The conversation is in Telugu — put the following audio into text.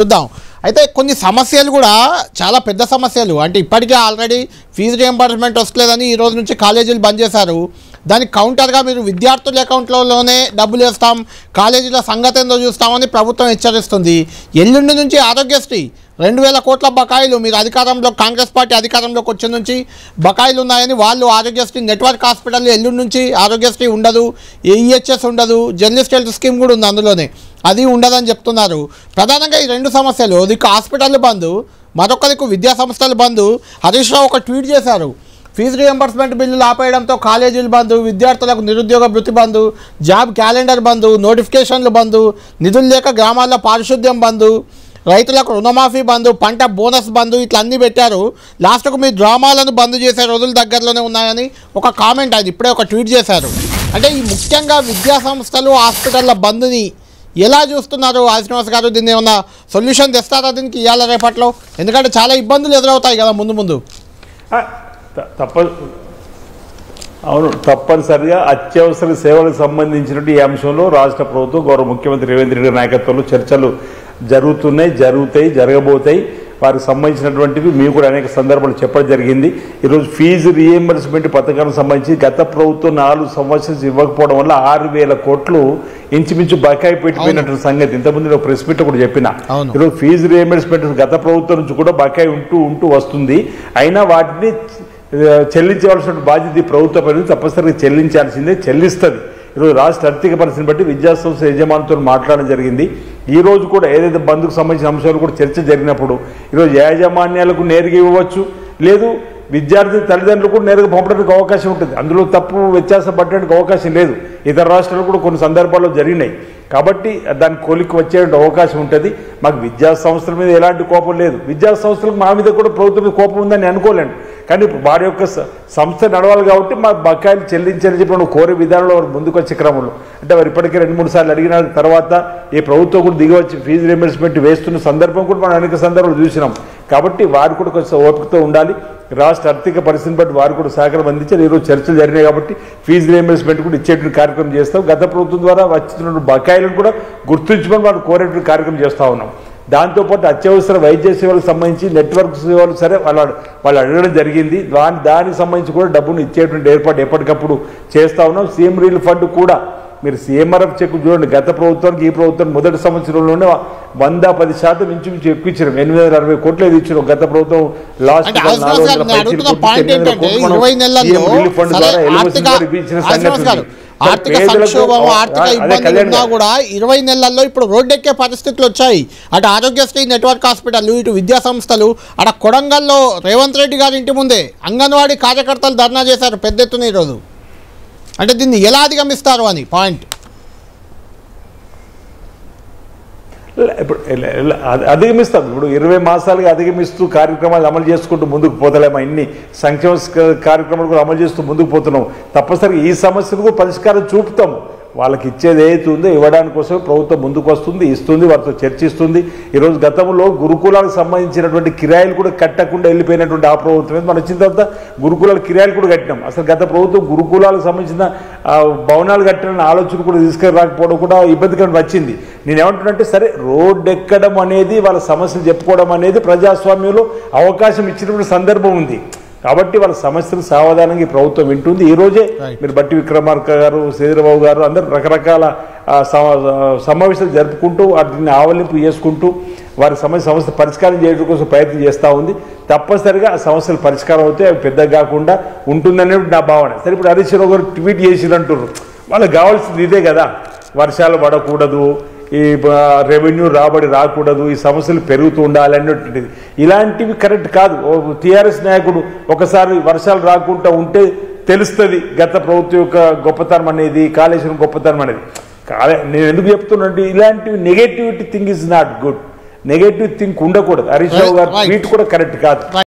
చూద్దాం. అయితే కొన్ని సమస్యలు కూడా చాలా పెద్ద సమస్యలు. అంటే ఇప్పటికే ఆల్రెడీ ఫీజు రియంబర్స్మెంట్ వస్తలేదని ఈ రోజు నుంచి కాలేజీలు బంద్ చేశారు. దానికి కౌంటర్గా మీరు విద్యార్థుల అకౌంట్లలోనే డబ్బులు వేస్తాం, కాలేజీల సంగతి ఏందో చూస్తామని ప్రభుత్వం హెచ్చరిస్తుంది. ఎల్లుండి నుంచి ఆరోగ్యశ్రీ 2000 కోట్ల బకాయిలు మీరు అధికారంలో కాంగ్రెస్ పార్టీ అధికారంలోకి వచ్చే నుంచి బకాయిలు ఉన్నాయని వాళ్ళు ఆరోగ్యశ్రీ నెట్వర్క్ హాస్పిటల్ ఎల్లుండి నుంచి ఆరోగ్యశ్రీ ఉండదు, ఈహెచ్ఎస్ ఉండదు, జర్నలిస్ట్ హెల్త్ స్కీమ్ కూడా ఉంది అందులోనే, అది ఉండదని చెప్తున్నారు. ప్రధానంగా ఈ రెండు సమస్యలు, దిక్కు హాస్పిటల్ బంద్, మరొకరికి విద్యా సంస్థలు బంద్. హరీష్ రావు ఒక ట్వీట్ చేశారు, ఫీజు రియంబర్స్మెంట్ బిల్లులు ఆపేయడంతో కాలేజీలు బంద్, విద్యార్థులకు నిరుద్యోగ భృతి బంద్, జాబ్ క్యాలెండర్ బంద్, నోటిఫికేషన్లు బంద్, నిధులు లేక గ్రామాల్లో పారిశుద్ధ్యం బంద్, రైతులకు రుణమాఫీ బంద్, పంట బోనస్ బంద్, ఇట్లా అన్నీ పెట్టారు. లాస్ట్కు మీ డ్రామాలను బంద్ చేసే రోజులు దగ్గరలోనే ఉన్నాయని ఒక కామెంట్ అది ఇప్పుడే ఒక ట్వీట్ చేశారు. అంటే ఈ ముఖ్యంగా విద్యా సంస్థలు హాస్పిటళ్ళ బంద్ని ఎలా చూస్తున్నారు శ్రీనివాస్ గారు? దీన్ని ఏమన్నా సొల్యూషన్ తెస్తారా దీనికి ఇవాళ రేపట్లో? ఎందుకంటే చాలా ఇబ్బందులు ఎదురవుతాయి కదా ముందు ముందు. తప్పనిసరిగా అత్యవసర సేవలకు సంబంధించినటువంటి ఈ అంశంలో రాష్ట్ర ప్రభుత్వం గౌరవ ముఖ్యమంత్రి రేవంత్ రెడ్డి నాయకత్వంలో చర్చలు జరుగుతాయి, జరగబోతాయి. వారికి సంబంధించినటువంటివి మేము కూడా అనేక సందర్భాలు చెప్పడం జరిగింది. ఈరోజు ఫీజు రియంబర్స్మెంట్ పథకానికి సంబంధించి గత ప్రభుత్వం 4 సంవత్సరాలు ఇవ్వకపోవడం వల్ల 6000 కోట్లు ఇంచుమించు బకాయి పెట్టిపోయినటువంటి సంగతి ఇంతకుముందు నేను ప్రెస్ మీట్లో కూడా చెప్పిన. ఈరోజు ఫీజు రియంబర్స్మెంట్ గత ప్రభుత్వం నుంచి కూడా బకాయి ఉంటూ వస్తుంది. అయినా వాటిని చెల్లించవలసిన బాధ్యత ప్రభుత్వ పరిధి తప్పనిసరిగా చెల్లిస్తుంది. ఈరోజు రాష్ట్ర ఆర్థిక పరిస్థితిని బట్టి విద్యాసంస్థ యజమానితో మాట్లాడడం జరిగింది. ఈ రోజు కూడా ఏదైతే బంద్కు సంబంధించిన అంశాలు కూడా చర్చ జరిగినప్పుడు ఈరోజు యాజమాన్యాలకు నేరుగా ఇవ్వవచ్చు, లేదు విద్యార్థి తల్లిదండ్రులు కూడా నేరుగా పంపడానికి అవకాశం ఉంటుంది. అందులో తప్పు వ్యత్యాసం పట్టడానికి అవకాశం లేదు. ఇతర రాష్ట్రాలు కూడా కొన్ని సందర్భాల్లో జరిగినాయి. కాబట్టి దాని కొలికి వచ్చే అవకాశం ఉంటుంది. మాకు విద్యా సంస్థల మీద ఎలాంటి కోపం లేదు. విద్యా సంస్థలకు మా మీద కూడా ప్రభుత్వం మీద కోపం ఉందని అనుకోలేను. కానీ వారి యొక్క సంస్థ నడవాలి కాబట్టి మా బకాయిలు చెల్లించాలని చెప్పి కోరే విధానంలో వారు ముందుకు వచ్చే క్రమంలో అంటే వారు ఇప్పటికే 2-3 సార్లు అడిగిన తర్వాత ఈ ప్రభుత్వం కూడా దిగవచ్చి ఫీజు రియంబర్స్మెంట్ వేస్తున్న సందర్భం కూడా మనం అనేక సందర్భాలు చూసినాం. కాబట్టి వారు కూడా కొంచెం ఓపికతో ఉండాలి. రాష్ట్ర ఆర్థిక పరిస్థితిని బట్టి వారు కూడా సహకారం అందించారు. ఈరోజు చర్చలు జరిగినాయి కాబట్టి ఫీజు రియంబర్స్మెంట్ కూడా ఇచ్చేటువంటి కార్యక్రమం చేస్తాం. గత ప్రభుత్వం ద్వారా వచ్చిన బకాయిలను కూడా గుర్తుంచుకొని వాళ్ళు కోరేటువంటి కార్యక్రమం చేస్తూ ఉన్నాం. దాంతోపాటు అత్యవసర వైద్య సేవలకు సంబంధించి నెట్వర్క్ సేవలు సరే వాళ్ళు అడగడం జరిగింది. దానికి సంబంధించి కూడా డబ్బును ఇచ్చేటువంటి ఏర్పాటు ఎప్పటికప్పుడు చేస్తూ ఉన్నాం. సీఎం రిలీఫ్ ఫండ్ కూడా మీరు సీఎంఆర్ఎఫ్ చెక్ చూడండి, గత ప్రభుత్వానికి ఈ ప్రభుత్వం మొదటి సంవత్సరంలోనే 110% ఇంచుమించు ఎక్కువ ఇచ్చారు. 860 కోట్లు ఏది ఇచ్చారు. గత ప్రభుత్వం లాస్ట్ ఆర్థిక సంక్షోభం, ఆర్థిక ఇబ్బందులు ఉన్నా కూడా 20 నెలల్లో ఇప్పుడు రోడ్డెక్కే పరిస్థితులు వచ్చాయి. అటు ఆరోగ్యశ్రీ నెట్వర్క్ హాస్పిటల్, ఇటు విద్యా సంస్థలు. అక్కడ కొడంగల్లో రేవంత్ రెడ్డి గారి ఇంటి ముందే అంగన్వాడీ కార్యకర్తలు ధర్నా చేశారు పెద్ద ఎత్తున ఈరోజు. అంటే దీన్ని ఎలా అధిగమిస్తారు అని పాయింట్. ఇప్పుడు అధిగమిస్తాం. ఇప్పుడు 20 మాసాలుగా అధిగమిస్తూ కార్యక్రమాలు అమలు చేసుకుంటూ ముందుకు పోతలేమా? ఇన్ని సంక్షేమ కార్యక్రమాలు కూడా అమలు చేస్తూ ముందుకు పోతున్నాం. తప్పనిసరిగా ఈ సమస్యలకు పరిష్కారం చూపుతాము. వాళ్ళకి ఇచ్చేది ఏదైతే ఉందో ఇవ్వడానికి కోసం ప్రభుత్వం ముందుకు వస్తుంది, ఇస్తుంది, వారితో చర్చిస్తుంది. ఈరోజు గతంలో గురుకులాలకు సంబంధించినటువంటి కిరాయిలు కూడా కట్టకుండా వెళ్ళిపోయినటువంటి ఆ ప్రభుత్వం మనం వచ్చిన తర్వాత గురుకులాల కిరాయిలు కూడా కట్టినాం. అసలు గత ప్రభుత్వం గురుకులాలకు సంబంధించిన భవనాలు కట్టిన ఆలోచన కూడా తీసుకురాకపోవడం కూడా ఇబ్బందికరంగా వచ్చింది. నేనేమంటున్నానంటే సరే రోడ్డు ఎక్కడం అనేది వాళ్ళ సమస్యలు చెప్పుకోవడం అనేది ప్రజాస్వామ్యంలో అవకాశం ఇచ్చినటువంటి సందర్భం ఉంది. కాబట్టి వాళ్ళ సమస్యలు సావధానంగా ఈ ప్రభుత్వం వింటుంది. ఈ రోజే మీరు బట్టి విక్రమార్క గారు, శ్రీధరబాబు గారు అందరూ రకరకాల సమావేశాలు జరుపుకుంటూ వాటిని ఆవలింపు చేసుకుంటూ వారి సమస్య పరిష్కారం చేయడం కోసం ప్రయత్నం చేస్తూ ఉంది. తప్పనిసరిగా ఆ సమస్యలు పరిష్కారం అవుతాయి, అవి పెద్దగా కాకుండా ఉంటుందనే నా భావన. సరే ఇప్పుడు హరీష్ రావు గారు ట్వీట్ చేసిరంటారు, వాళ్ళకి కావాల్సింది ఇదే కదా, వర్షాలు పడకూడదు, ఈ రెవెన్యూ రాబడి రాకూడదు, ఈ సమస్యలు పెరుగుతూ ఉండాలి అనేటువంటిది. ఇలాంటివి కరెక్ట్ కాదు. టీఆర్ఎస్ నాయకుడు ఒకసారి వర్షాలు రాకుండా ఉంటే తెలుస్తుంది గత ప్రభుత్వం యొక్క గొప్పతనం అనేది, కాళేశ్వరం గొప్పతనం అనేది. నేను ఎందుకు చెప్తున్నానంటే ఇలాంటివి negativity thing is not good. Negative think ఉండకూడదు. హరీష్ రావు గారు ట్వీట్ కూడా కరెక్ట్ కాదు.